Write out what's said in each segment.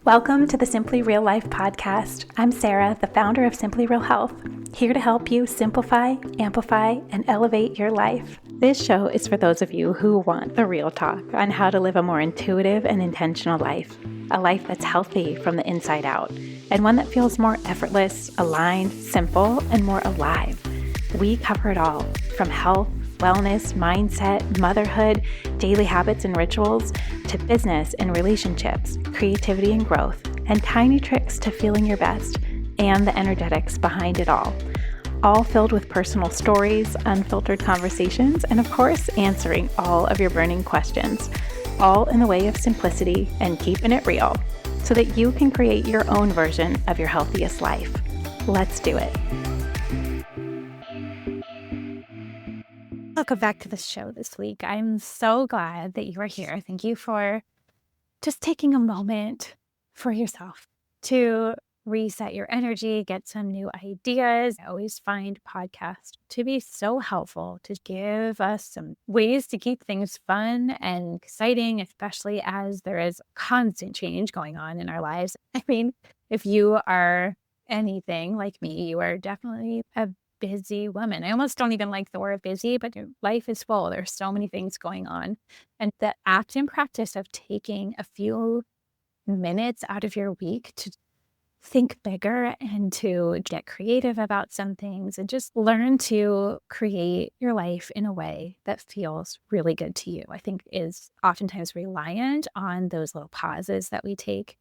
Welcome to the Simply Real Life podcast. I'm Sarah, the founder of Simply Real Health, here to help you simplify, amplify, and elevate your life. This show is for those of you who want the real talk on how to live a more intuitive and intentional life, a life that's healthy from the inside out, and one that feels more effortless, aligned, simple, and more alive. We cover it all, from health, wellness, mindset, motherhood, daily habits and rituals, to business and relationships, creativity and growth, and tiny tricks to feeling your best, and the energetics behind it all filled with personal stories, unfiltered conversations, and of course, answering all of your burning questions, all in the way of simplicity and keeping it real, so that you can create your own version of your healthiest life. Let's do it. Welcome back to the show this week. I'm so glad that you are here. Thank you for just taking a moment for yourself to reset your energy, get some new ideas. I always find podcasts to be so helpful to give us some ways to keep things fun and exciting, especially as there is constant change going on in our lives. I mean, if you are anything like me, you are definitely a busy woman. I almost don't even like the word busy, but your life is full. There's so many things going on. And the act and practice of taking a few minutes out of your week to think bigger and to get creative about some things and just learn to create your life in a way that feels really good to you, I think is oftentimes reliant on those little pauses that we take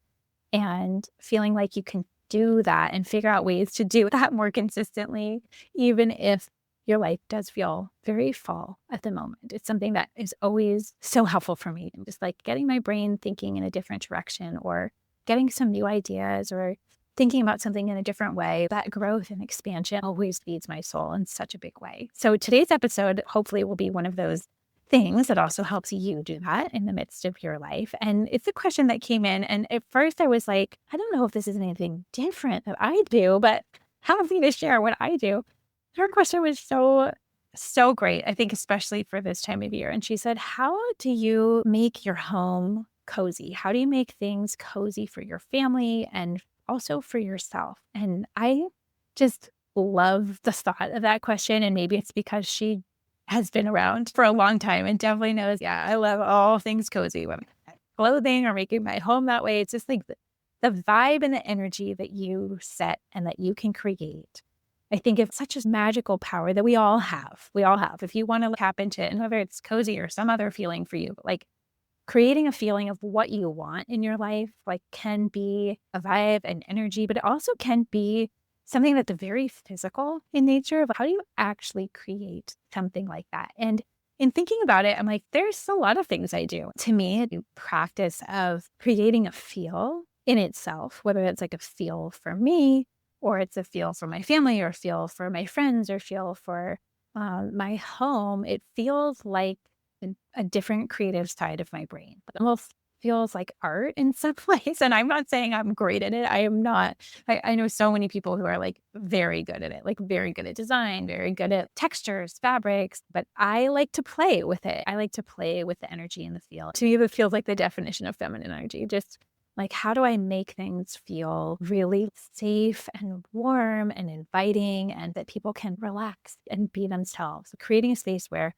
and feeling like you can do that and figure out ways to do that more consistently, even if your life does feel very full at the moment. It's something that is always so helpful for me. Just like getting my brain thinking in a different direction or getting some new ideas or thinking about something in a different way. That growth and expansion always feeds my soul in such a big way. So today's episode hopefully will be one of those things that also helps you do that in the midst of your life. And it's a question that came in. And at first I was like, I don't know if this is anything different that I do, but happy to share what I do. Her question was so great, I think, especially for this time of year. And she said, how do you make your home cozy? How do you make things cozy for your family and also for yourself? And I just love the thought of that question. And maybe it's because she has been around for a long time and definitely knows, yeah, I love all things cozy, whether it's clothing or making my home that way. It's just like the vibe and the energy that you set and that you can create. I think it's such a magical power that we all have. We all have. If you want to tap into it, and whether it's cozy or some other feeling for you, but like creating a feeling of what you want in your life, like can be a vibe and energy, but it also can be something that's very physical in nature. Of how do you actually create something like that? And in thinking about it, I'm like, there's a lot of things I do. To me, the practice of creating a feel in itself, whether it's like a feel for me, or it's a feel for my family, or a feel for my friends, or feel for my home, it feels like a different creative side of my brain. It almost feels like art in some ways. And I'm not saying I'm great at it. I am not. I know so many people who are like very good at it, like very good at design, very good at textures, fabrics, but I like to play with it. I like to play with the energy and the feel. To me, that feels like the definition of feminine energy. Just like, how do I make things feel really safe and warm and inviting and that people can relax and be themselves? Creating a space where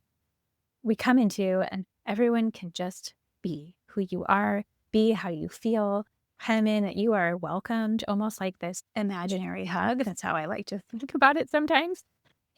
we come into and everyone can just be who you are, be how you feel, come in, that you are welcomed, almost like this imaginary hug. That's how I like to think about it sometimes.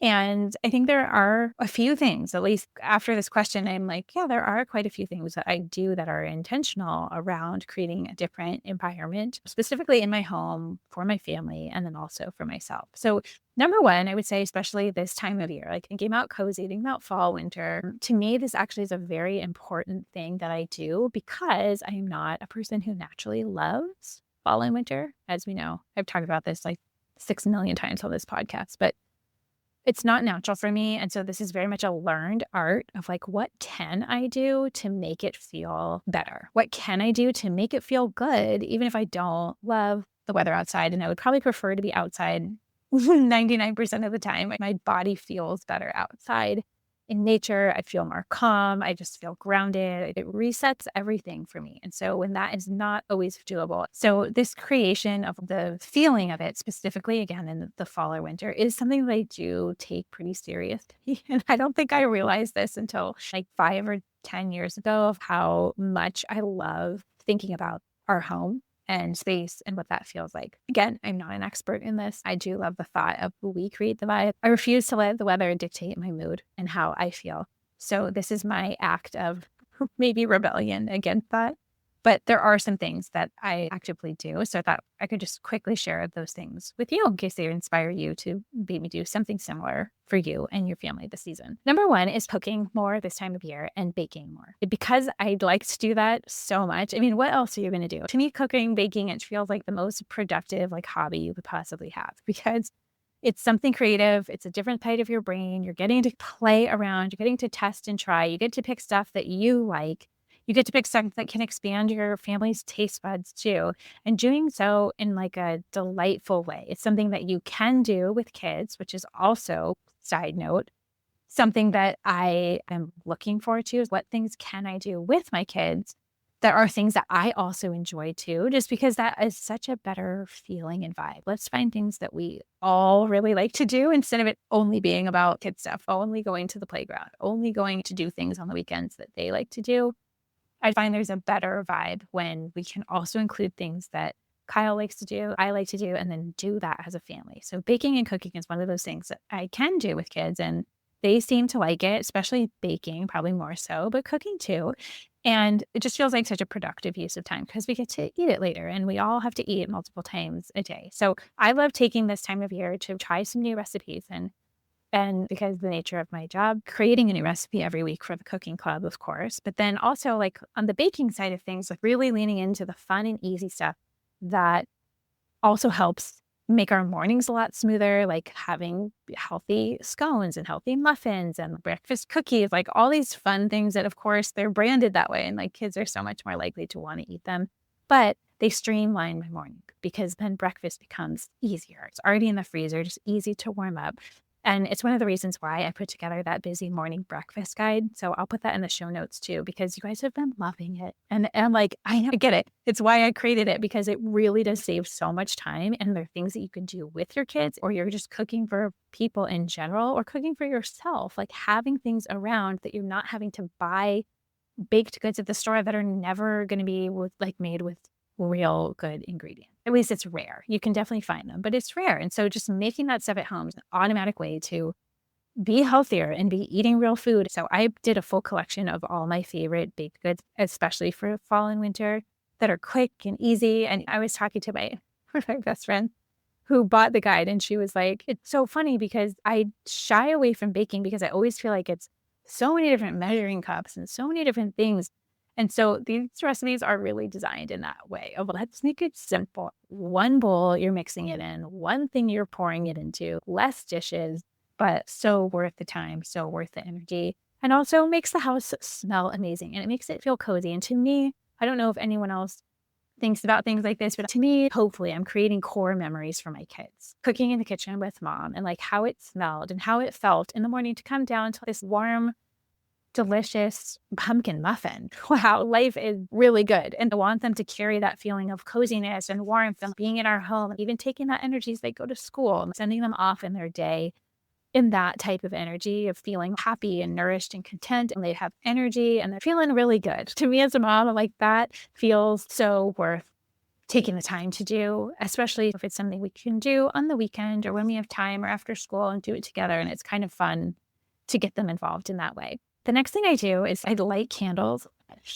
And I think there are a few things, at least after this question, I'm like, yeah, there are quite a few things that I do that are intentional around creating a different environment, specifically in my home, for my family, and then also for myself. So number one, I would say, especially this time of year, like thinking about cozy, thinking about fall, winter, to me, this actually is a very important thing that I do because I am not a person who naturally loves fall and winter. As we know, I've talked about this like 6 million times on this podcast, but it's not natural for me. And so this is very much a learned art of like, what can I do to make it feel better? What can I do to make it feel good, even if I don't love the weather outside? And I would probably prefer to be outside 99% of the time. My body feels better outside. in nature. I feel more calm. I just feel grounded. It resets everything for me. And so when that is not always doable, so this creation of the feeling of it specifically, again, in the fall or winter, is something that I do take pretty seriously. And I don't think I realized this until like 5 or 10 years ago of how much I love thinking about our home and space and what that feels like. Again, I'm not an expert in this. I do love the thought of we create the vibe. I refuse to let the weather dictate my mood and how I feel. So this is my act of maybe rebellion against that. But there are some things that I actively do. So I thought I could just quickly share those things with you in case they inspire you to maybe do something similar for you and your family this season. Number one is cooking more this time of year and baking more. Because I'd like to do that so much. I mean, what else are you going to do? To me, cooking, baking, it feels like the most productive like hobby you could possibly have because it's something creative. It's a different side of your brain. You're getting to play around. You're getting to test and try. You get to pick stuff that you like. You get to pick stuff that can expand your family's taste buds too. And doing so in like a delightful way. It's something that you can do with kids, which is also, side note, something that I am looking forward to is what things can I do with my kids that are things that I also enjoy too, just because that is such a better feeling and vibe. Let's find things that we all really like to do instead of it only being about kid stuff, only going to the playground, only going to do things on the weekends that they like to do. I find there's a better vibe when we can also include things that Kyle likes to do, I like to do, and then do that as a family. So baking and cooking is one of those things that I can do with kids, and they seem to like it, especially baking, probably more so, but cooking too. And it just feels like such a productive use of time because we get to eat it later and we all have to eat multiple times a day. So I love taking this time of year to try some new recipes and because the nature of my job, creating a new recipe every week for the cooking club, of course, but then also like on the baking side of things, like really leaning into the fun and easy stuff that also helps make our mornings a lot smoother, like having healthy scones and healthy muffins and breakfast cookies, like all these fun things that, of course, they're branded that way. And like kids are so much more likely to want to eat them. But they streamline my morning because then breakfast becomes easier. It's already in the freezer, just easy to warm up. And it's one of the reasons why I put together that busy morning breakfast guide. So I'll put that in the show notes too, because you guys have been loving it. And I'm like, I know, I get it. It's why I created it because it really does save so much time. And there are things that you can do with your kids, or you're just cooking for people in general, or cooking for yourself, like having things around that you're not having to buy baked goods at the store that are never going to be made with real good ingredients. At least it's rare. You can definitely find them, but it's rare. And so just making that stuff at home is an automatic way to be healthier and be eating real food. So I did a full collection of all my favorite baked goods, especially for fall and winter, that are quick and easy. And I was talking to my best friend who bought the guide, and she was like, it's so funny because I shy away from baking because I always feel like it's so many different measuring cups and so many different things. And so these recipes are really designed in that way of let's make it simple. One bowl you're mixing it in, one thing you're pouring it into, less dishes, but so worth the time, so worth the energy, and also makes the house smell amazing and it makes it feel cozy. And to me, I don't know if anyone else thinks about things like this, but to me, hopefully I'm creating core memories for my kids. Cooking in the kitchen with mom and like how it smelled and how it felt in the morning to come down to this warm, delicious pumpkin muffin. Wow, life is really good. And I want them to carry that feeling of coziness and warmth and being in our home, even taking that energy as they go to school and sending them off in their day in that type of energy of feeling happy and nourished and content, and they have energy and they're feeling really good. To me as a mom, I'm like, that feels so worth taking the time to do, especially if it's something we can do on the weekend or when we have time or after school and do it together. And it's kind of fun to get them involved in that way. The next thing I do is I light candles.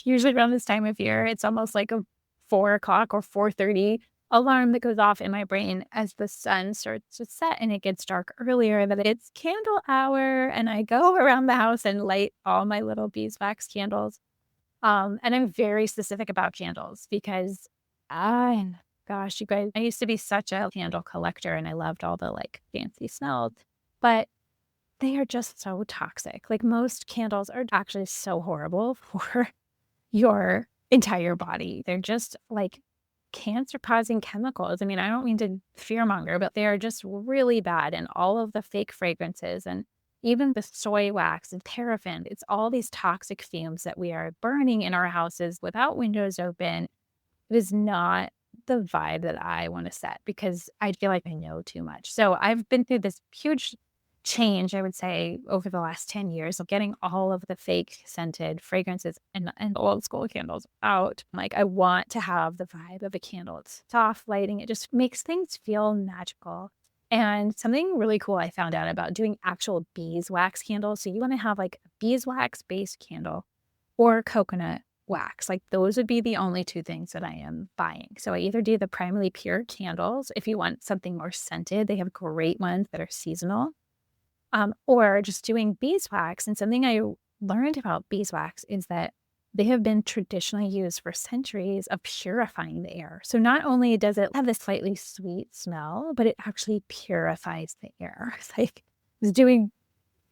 Usually around this time of year, it's almost like a 4 o'clock or 4:30 alarm that goes off in my brain as the sun starts to set and it gets dark earlier, that it's candle hour. And I go around the house and light all my little beeswax candles. And I'm very specific about candles because gosh, you guys, I used to be such a candle collector and I loved all the like fancy smells, but they are just so toxic. Like most candles are actually so horrible for your entire body. They're just like cancer-causing chemicals. I mean, I don't mean to fearmonger, but they are just really bad. And all of the fake fragrances and even the soy wax and paraffin. It's all these toxic fumes that we are burning in our houses without windows open. It is not the vibe that I wanna set because I feel like I know too much. So I've been through this huge change, I would say, over the last 10 years of getting all of the fake scented fragrances and old school candles out. Like, I want to have the vibe of a candle. It's soft lighting. It just makes things feel magical. And something really cool I found out about doing actual beeswax candles. So you wanna have, like, a beeswax-based candle or coconut wax. Like, those would be the only 2 things that I am buying. So I either do the Primarily Pure candles if you want something more scented. They have great ones that are seasonal, or just doing beeswax. And something I learned about beeswax is that they have been traditionally used for centuries of purifying the air. So not only does it have this slightly sweet smell, but it actually purifies the air. It's like it's doing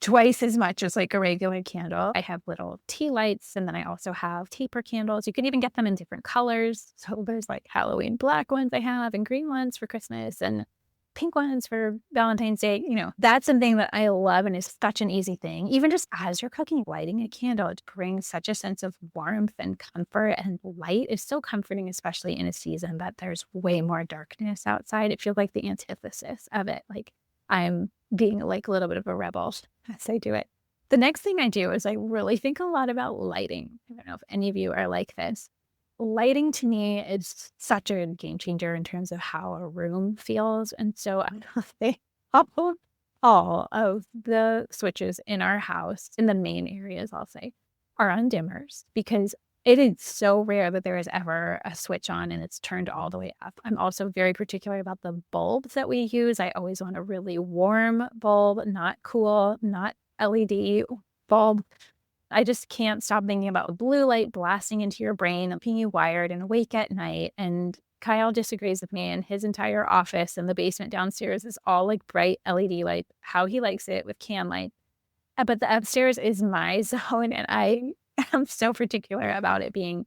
twice as much as like a regular candle. I have little tea lights, and then I also have taper candles. You can even get them in different colors. So there's like Halloween black ones I have, and green ones for Christmas, and pink ones for Valentine's Day. That's something that I love and is such an easy thing. Even just as you're cooking, lighting a candle, it brings such a sense of warmth and comfort, and light is so comforting, especially in a season that there's way more darkness outside. It feels like the antithesis of it. Like I'm being like a little bit of a rebel as I do it. The next thing I do is I really think a lot about lighting. I don't know if any of you are like this. Lighting to me is such a game changer in terms of how a room feels. And so I will say all of the switches in our house, in the main areas, I'll say, are on dimmers because it is so rare that there is ever a switch on and it's turned all the way up. I'm also very particular about the bulbs that we use. I always want a really warm bulb, not cool, not LED bulb. I just can't stop thinking about blue light blasting into your brain, keeping you wired and awake at night. And Kyle disagrees with me, and his entire office and the basement downstairs is all like bright LED light, how he likes it with can light. But the upstairs is my zone, and I am so particular about it being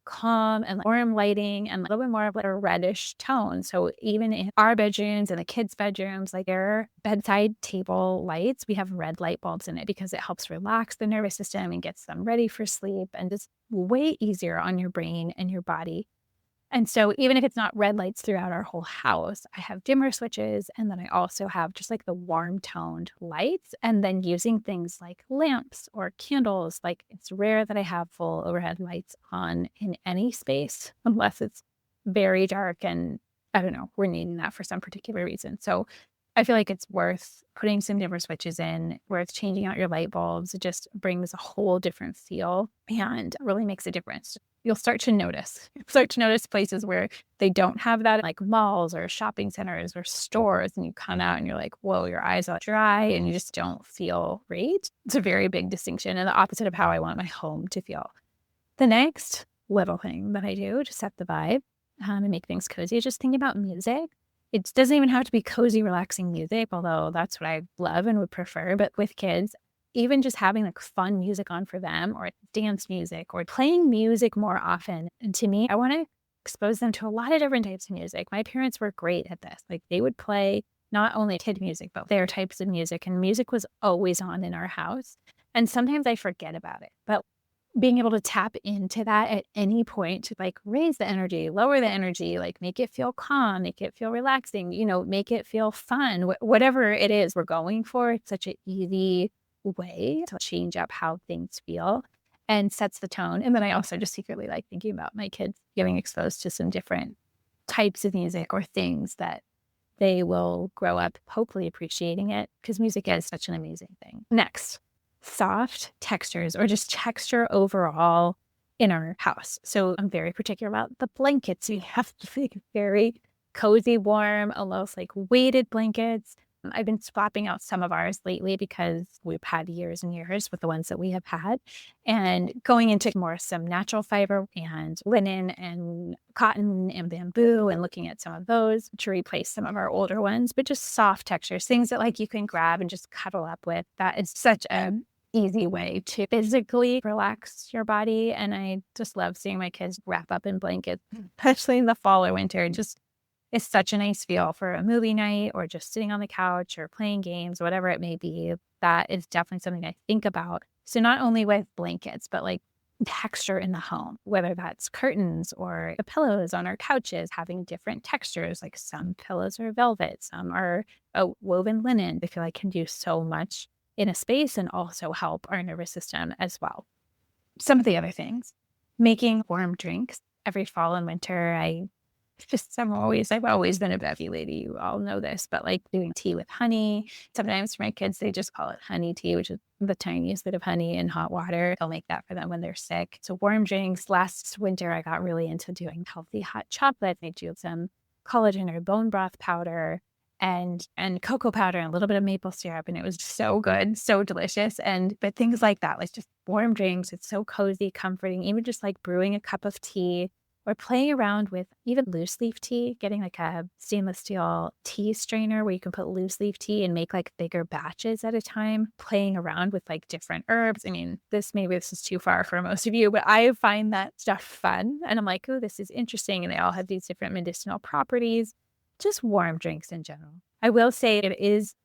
calm and warm lighting and a little bit more of like a reddish tone. So even in our bedrooms and the kids' bedrooms, like their bedside table lights, we have red light bulbs in it because it helps relax the nervous system and gets them ready for sleep, and it's way easier on your brain and your body. And so even if it's not red lights throughout our whole house, I have dimmer switches, and then I also have just like the warm toned lights, and then using things like lamps or candles. Like it's rare that I have full overhead lights on in any space unless it's very dark and I don't know, we're needing that for some particular reason. So I feel like it's worth putting some dimmer switches in, worth changing out your light bulbs. It just brings a whole different feel and really makes a difference. You'll start to notice. You'll start to notice places where they don't have that, like malls or shopping centers or stores, and you come out and you're like, whoa, your eyes are dry and you just don't feel great. It's a very big distinction and the opposite of how I want my home to feel. The next little thing that I do to set the vibe and make things cozy is just think about music. It doesn't even have to be cozy, relaxing music, although that's what I love and would prefer. But with kids, even just having like fun music on for them or dance music or playing music more often. And to me, I want to expose them to a lot of different types of music. My parents were great at this. Like they would play not only kid music, but their types of music. And music was always on in our house. And sometimes I forget about it. But being able to tap into that at any point to like raise the energy, lower the energy, like make it feel calm, make it feel relaxing, make it feel fun, whatever it is we're going for. It's such an easy way to change up how things feel and sets the tone. And then I also just secretly like thinking about my kids getting exposed to some different types of music or things that they will grow up hopefully appreciating it because music is such an amazing thing. Next, soft textures or just texture overall in our house. So I'm very particular about the blankets. We have like very cozy, warm, almost like weighted blankets. I've been swapping out some of ours lately because we've had years and years with the ones that we have had, and going into more some natural fiber and linen and cotton and bamboo and looking at some of those to replace some of our older ones, but just soft textures, things that like you can grab and just cuddle up with. That is such a easy way to physically relax your body. And I just love seeing my kids wrap up in blankets, especially in the fall or winter. Just is such a nice feel for a movie night or just sitting on the couch or playing games, whatever it may be. That is definitely something I think about. So not only with blankets, but like texture in the home, whether that's curtains or the pillows on our couches having different textures. Like some pillows are velvet, some are a woven linen. I feel like can do so much in a space and also help our nervous system as well. Some of the other things, making warm drinks every fall and winter. I've always been a Bevi lady. You all know this, but like doing tea with honey. Sometimes for my kids, they just call it honey tea, which is the tiniest bit of honey in hot water. I'll make that for them when they're sick. So warm drinks. Last winter, I got really into doing healthy hot chocolate. I do some collagen or bone broth powder and cocoa powder and a little bit of maple syrup. And it was so good, so delicious. But things like that, like just warm drinks. It's so cozy, comforting, even just like brewing a cup of tea or playing around with even loose leaf tea, getting like a stainless steel tea strainer where you can put loose leaf tea and make like bigger batches at a time, playing around with like different herbs. I mean, maybe this is too far for most of you, but I find that stuff fun. And I'm like, oh, this is interesting. And they all have these different medicinal properties, just warm drinks in general. I will say it is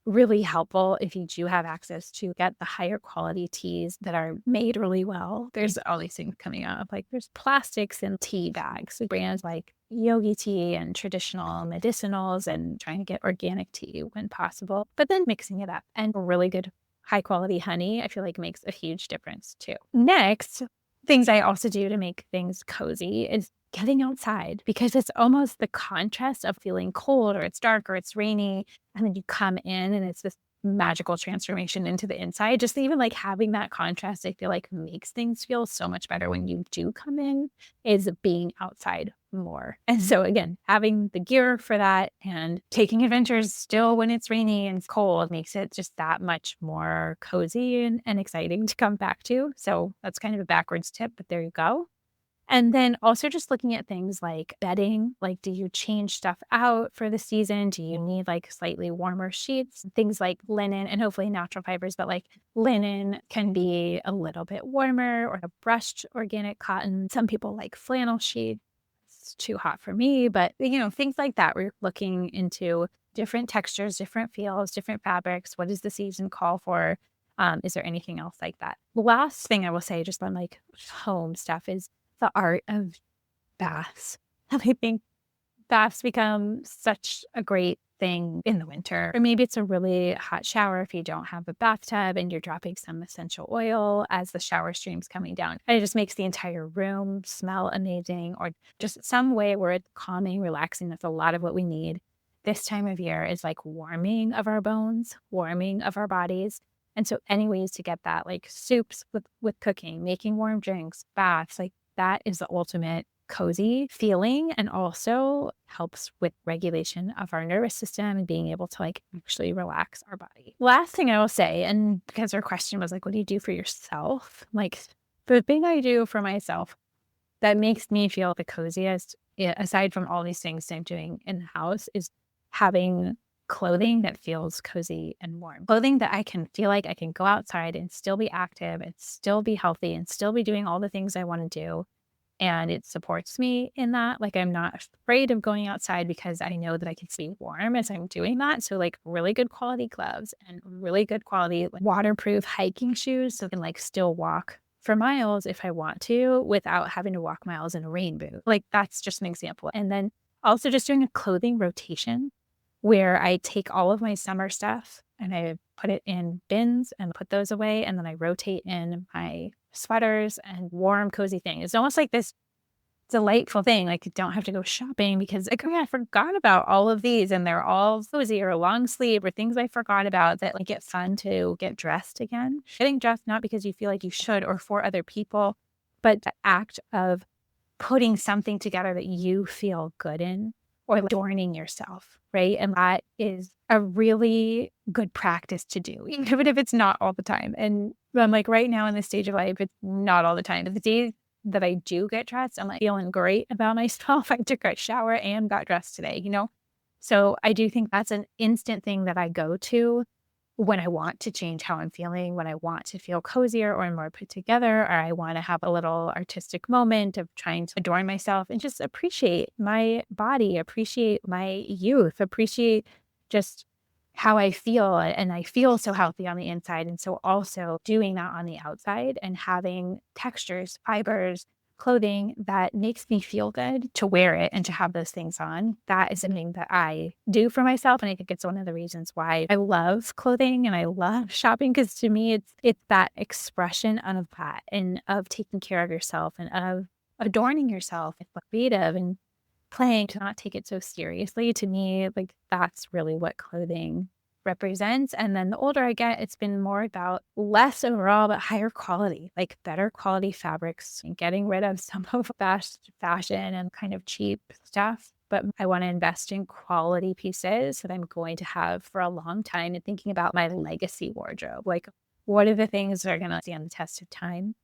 really helpful if you do have access to get the higher quality teas that are made really well. There's all these things coming up, like there's plastics in tea bags, brands like Yogi Tea and traditional medicinals, and trying to get organic tea when possible, but then mixing it up. And really good high quality honey, I feel like makes a huge difference too. Next, things I also do to make things cozy is getting outside, because it's almost the contrast of feeling cold or it's dark or it's rainy. And then you come in and it's this magical transformation into the inside. Just even like having that contrast, I feel like makes things feel so much better when you do come in, is being outside more. And so again, having the gear for that and taking adventures still when it's rainy and it's cold makes it just that much more cozy and exciting to come back to. So that's kind of a backwards tip, but there you go. And then also just looking at things like bedding, like do you change stuff out for the season? Do you need like slightly warmer sheets? Things like linen and hopefully natural fibers, but like linen can be a little bit warmer, or a brushed organic cotton. Some people like flannel sheets. It's too hot for me, but things like that. We're looking into different textures, different feels, different fabrics. What does the season call for? Is there anything else like that? The last thing I will say just on like home stuff is the art of baths. And I think baths become such a great thing in the winter. Or maybe it's a really hot shower if you don't have a bathtub and you're dropping some essential oil as the shower stream's coming down. And it just makes the entire room smell amazing, or just some way where it's calming, relaxing. That's a lot of what we need this time of year, is like warming of our bones, warming of our bodies. And so any ways to get that, like soups with cooking, making warm drinks, baths, like that is the ultimate cozy feeling, and also helps with regulation of our nervous system and being able to like actually relax our body. Last thing I will say, and because our question was like, what do you do for yourself? Like the thing I do for myself that makes me feel the coziest, aside from all these things I'm doing in the house, is having clothing that feels cozy and warm. Clothing that I can feel like I can go outside and still be active and still be healthy and still be doing all the things I want to do. And it supports me in that. Like I'm not afraid of going outside because I know that I can stay warm as I'm doing that. So like really good quality gloves and really good quality like, waterproof hiking shoes, so I can like still walk for miles if I want to without having to walk miles in a rain boot. Like that's just an example. And then also just doing a clothing rotation, where I take all of my summer stuff and I put it in bins and put those away. And then I rotate in my sweaters and warm, cozy things. It's almost like this delightful thing. Like you don't have to go shopping because like, oh yeah, I forgot about all of these, and they're all cozy or long sleeve or things I forgot about that like get fun to get dressed again. Getting dressed not because you feel like you should or for other people, but the act of putting something together that you feel good in, or like adorning yourself, right? And that is a really good practice to do, even if it's not all the time. And I'm like right now in this stage of life, it's not all the time. But the days that I do get dressed, I'm like feeling great about myself. I took a shower and got dressed today, So I do think that's an instant thing that I go to when I want to change how I'm feeling, when I want to feel cozier or more put together, or I want to have a little artistic moment of trying to adorn myself and just appreciate my body, appreciate my youth, appreciate just how I feel. And I feel so healthy on the inside. And so also doing that on the outside and having textures, fibers, clothing that makes me feel good to wear it and to have those things on. That is something that I do for myself. And I think it's one of the reasons why I love clothing and I love shopping, because to me, it's that expression of that and of taking care of yourself and of adorning yourself and creative and playing to not take it so seriously. To me, like that's really what clothing represents. And then the older I get, it's been more about less overall, but higher quality, like better quality fabrics and getting rid of some of fast fashion and kind of cheap stuff. But I want to invest in quality pieces that I'm going to have for a long time and thinking about my legacy wardrobe. Like, what are the things that are going to stand the test of time?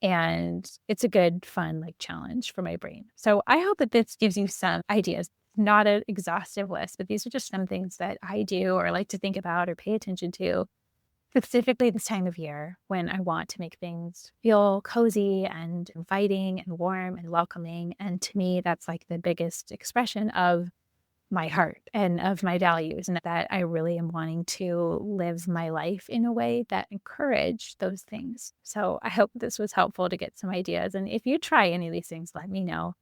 And it's a good, fun, like challenge for my brain. So I hope that this gives you some ideas. Not an exhaustive list, but these are just some things that I do or like to think about or pay attention to, specifically this time of year when I want to make things feel cozy and inviting and warm and welcoming. And to me, that's like the biggest expression of my heart and of my values, and that I really am wanting to live my life in a way that encourage those things. So I hope this was helpful to get some ideas. And if you try any of these things, let me know.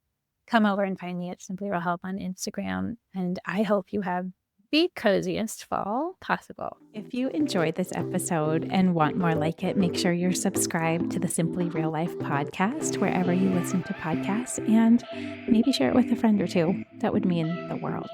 Come over and find me at Simply Real Help on Instagram. And I hope you have the coziest fall possible. If you enjoyed this episode and want more like it, make sure you're subscribed to the Simply Real Life podcast wherever you listen to podcasts, and maybe share it with a friend or two. That would mean the world.